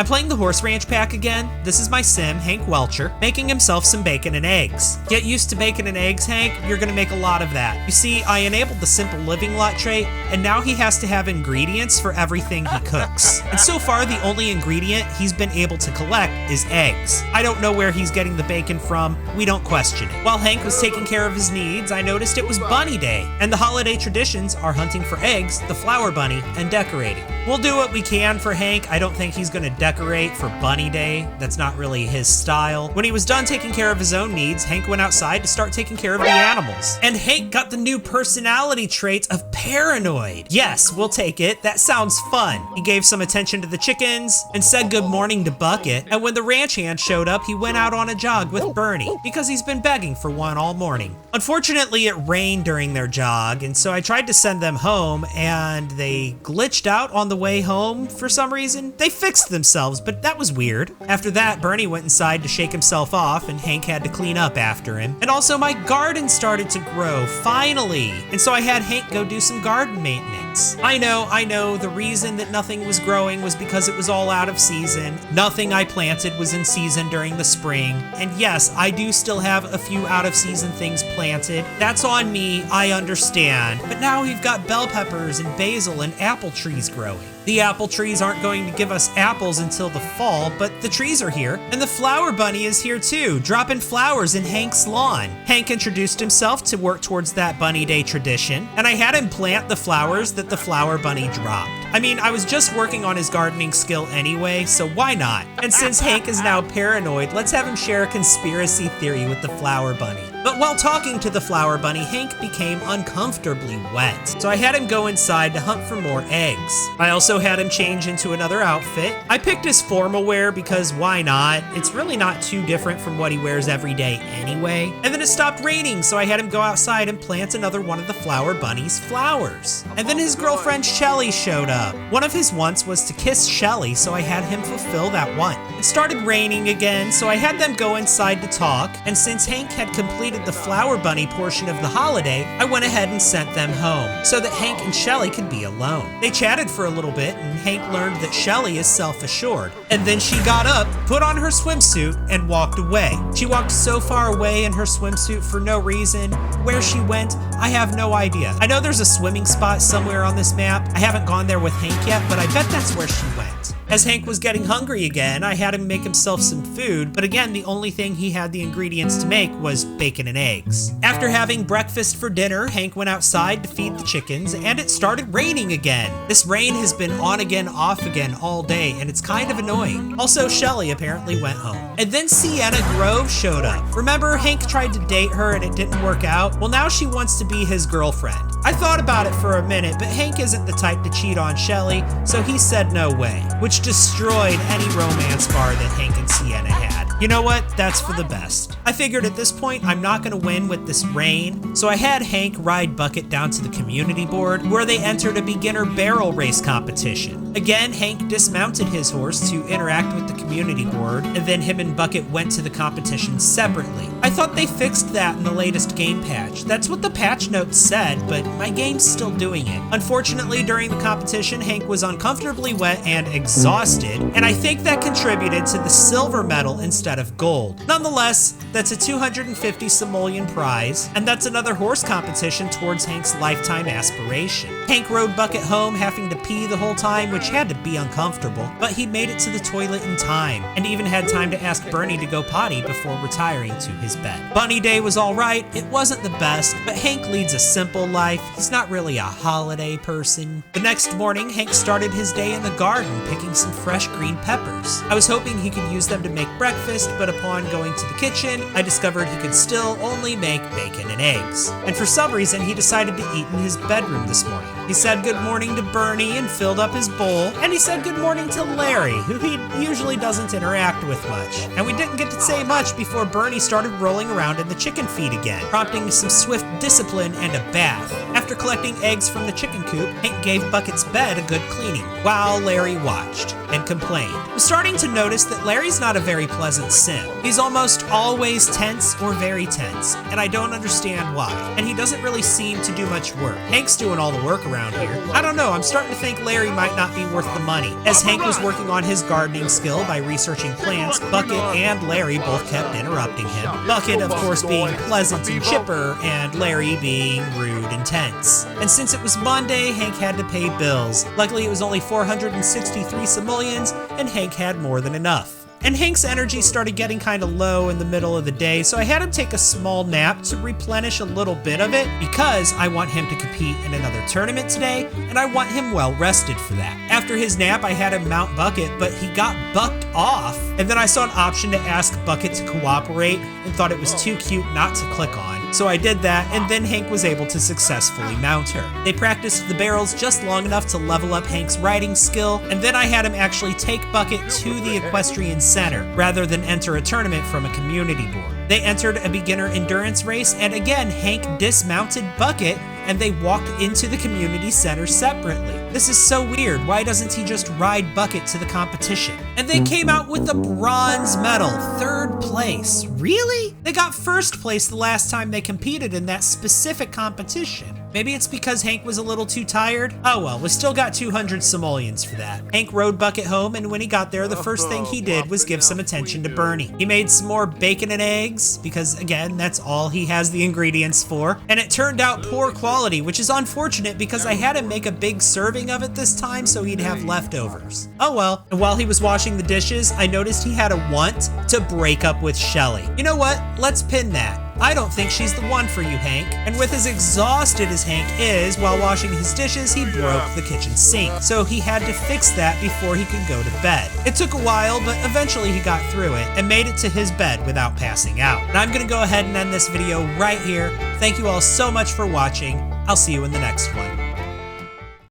I'm playing the Horse Ranch pack again. This is my sim, Hank Welcher, making himself some bacon and eggs. Get used to bacon and eggs, Hank. You're gonna make a lot of that. You see, I enabled the simple living lot trait, and now he has to have ingredients for everything he cooks. And so far, the only ingredient he's been able to collect is eggs. I don't know where he's getting the bacon from. We don't question it. While Hank was taking care of his needs, I noticed it was Bunny Day, and the holiday traditions are hunting for eggs, the flower bunny, and decorating. We'll do what we can for Hank. I don't think he's gonna decorate for Bunny Day. That's not really his style. When he was done taking care of his own needs, Hank went outside to start taking care of the animals. And Hank got the new personality trait of paranoid. Yes, we'll take it. That sounds fun. He gave some attention to the chickens and said good morning to Bucket. And when the ranch hand showed up, he went out on a jog with Bernie because he's been begging for one all morning. Unfortunately, it rained during their jog, and so I tried to send them home, and they glitched out on the way home for some reason. They fixed themselves, but that was weird. After that, Bernie went inside to shake himself off, and Hank had to clean up after him. And also, my garden started to grow, finally. And so I had Hank go do some garden maintenance. I know, the reason that nothing was growing was because it was all out of season. Nothing I planted was in season during the spring. And yes, I do still have a few out of season things planted. That's on me, I understand. But now we've got bell peppers and basil and apple trees growing. The apple trees aren't going to give us apples until the fall, but the trees are here. And the flower bunny is here too, dropping flowers in Hank's lawn. Hank introduced himself to work towards that Bunny Day tradition, and I had him plant the flowers that the flower bunny dropped. I mean, I was just working on his gardening skill anyway, so why not? And since Hank is now paranoid, let's have him share a conspiracy theory with the flower bunny. But while talking to the flower bunny, Hank became uncomfortably wet. So I had him go inside to hunt for more eggs. I also had him change into another outfit. I picked his formal wear because why not? It's really not too different from what he wears every day anyway. And then it stopped raining, so I had him go outside and plant another one of the flower bunny's flowers. And then his girlfriend Shelly showed up. One of his wants was to kiss Shelly, so I had him fulfill that want. It started raining again, so I had them go inside to talk, and since Hank had completed the flower bunny portion of the holiday, I went ahead and sent them home so that Hank and Shelly could be alone. They chatted for a little bit, and Hank learned that Shelly is self-assured. And then she got up, put on her swimsuit, and walked away. She walked so far away in her swimsuit for no reason. Where she went, I have no idea. I know there's a swimming spot somewhere on this map. I haven't gone there with Hank yet, but I bet that's where she went. As Hank was getting hungry again, I had him make himself some food, but again, the only thing he had the ingredients to make was bacon and eggs. After having breakfast for dinner, Hank went outside to feed the chickens, and it started raining again. This rain has been on again, off again all day, and it's kind of annoying. Also, Shelly apparently went home. And then Sienna Grove showed up. Remember, Hank tried to date her and it didn't work out? Well, now she wants to be his girlfriend. I thought about it for a minute, but Hank isn't the type to cheat on Shelly, so he said no way, which destroyed any romance bar that Hank and Sienna had. You know what? That's for the best. I figured at this point I'm not gonna win with this rain, so I had Hank ride Bucket down to the community board where they entered a beginner barrel race competition. Again, Hank dismounted his horse to interact with the community board, and then him and Bucket went to the competition separately. I thought they fixed that in the latest game patch. That's what the patch notes said, but my game's still doing it. Unfortunately, during the competition, Hank was uncomfortably wet and exhausted, and I think that contributed to the silver medal instead of gold. Nonetheless, that's a 250 simoleon prize, and that's another horse competition towards Hank's lifetime aspiration. Hank rode Bucket home having to pee the whole time, which had to be uncomfortable, but he made it to the toilet in time, and even had time to ask Bernie to go potty before retiring to his bed. Bunny Day was alright, it wasn't the best, but Hank leads a simple life. He's not really a holiday person. The next morning, Hank started his day in the garden picking some fresh green peppers. I was hoping he could use them to make breakfast, but upon going to the kitchen, I discovered he could still only make bacon and eggs. And for some reason, he decided to eat in his bedroom this morning. He said good morning to Bernie and filled up his bowl, and he said good morning to Larry, who he usually doesn't interact with much. And we didn't get to say much before Bernie started rolling around in the chicken feed again, prompting some swift discipline and a bath. After collecting eggs from the chicken coop, Hank gave Bucket's bed a good cleaning, while Larry watched and complained. I was starting to notice that Larry's not a very pleasant sim. He's almost always tense or very tense, and I don't understand why. And he doesn't really seem to do much work. Hank's doing all the work around around here. I don't know, I'm starting to think Larry might not be worth the money. As Hank was working on his gardening skill by researching plants, Bucket and Larry both kept interrupting him. Bucket, of course, being pleasant and chipper, and Larry being rude and tense. And since it was Monday, Hank had to pay bills. Luckily, it was only 463 simoleons, and Hank had more than enough. And Hank's energy started getting kind of low in the middle of the day, so I had him take a small nap to replenish a little bit of it because I want him to compete in another tournament today, and I want him well rested for that. After his nap, I had him mount Bucket, but he got bucked off, and then I saw an option to ask Bucket to cooperate and thought it was too cute not to click on. So I did that, and then Hank was able to successfully mount her. They practiced the barrels just long enough to level up Hank's riding skill, and then I had him actually take Bucket to the equestrian center, rather than enter a tournament from a community board. They entered a beginner endurance race, and again, Hank dismounted Bucket, and they walked into the community center separately. This is so weird. Why doesn't he just ride Bucket to the competition? And they came out with the bronze medal, 3rd place. Really? They got 1st place the last time they competed in that specific competition. Maybe it's because Hank was a little too tired? Oh well, we still got 200 simoleons for that. Hank rode Bucket home, and when he got there, the first thing he did was give some attention to Bernie. He made some more bacon and eggs, because again, that's all he has the ingredients for. And it turned out poor quality, which is unfortunate because I had him make a big serving of it this time so he'd have leftovers. Oh well. And while he was washing the dishes, I noticed he had a want to break up with Shelly. You know what? Let's pin that. I don't think she's the one for you, Hank. And with as exhausted as Hank is, while washing his dishes, he broke the kitchen sink. So he had to fix that before he could go to bed. It took a while, but eventually he got through it and made it to his bed without passing out. And I'm gonna go ahead and end this video right here. Thank you all so much for watching. I'll see you in the next one.